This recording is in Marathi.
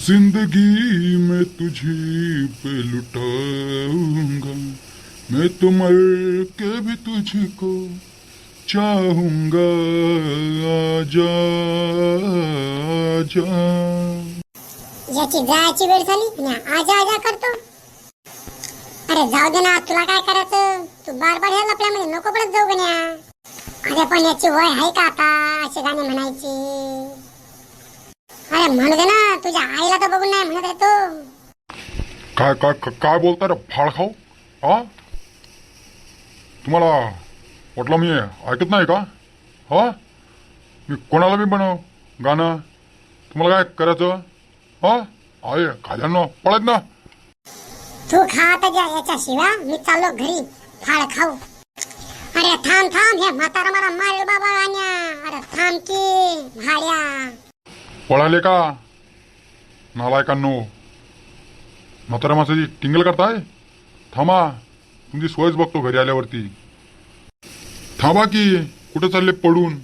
जिंदगी में तुझी पे लुटाऊंगा, मैं तो मर के भी तुझको चाहूंगा, आजा आजा। याची जायची वेळ झाली ना, आजा आजा करतो. अरे जाऊ दे ना, तुला काय करायचं? तू बार बार ह्या लपल्यामध्ये नको पडत जाऊ गण्या. अरे पण याची वय आहे का आता असे गाणे म्हणायची? अरे म्हणू दे ना, तुझ्या आईला तर बघून नाही म्हणत आहे तो. काय काय काय बोलता रे फाळ खाऊ? हा, तुम्हाला वाटलं मी ऐकत नाही का? हा, मी कोणाला बी बनव गाणं, तुम्हाला काय करायचं? हा, आहे खाल्यांना पळत ना. तू खा आता याच्याशिवाय मी चाललो घरी फाळ खाऊ. अरे थांब थांब, हे म्हातारा मला मारेल बाबा गाण्या. अरे थांब की भाड्या. पळाले का नालायकांनो? म्हातारा माणसाची टिंगल करताय? थांबा, तुमची सोयच बघतो घरी आल्यावरती. थांबा की, कुठे चालले पडून?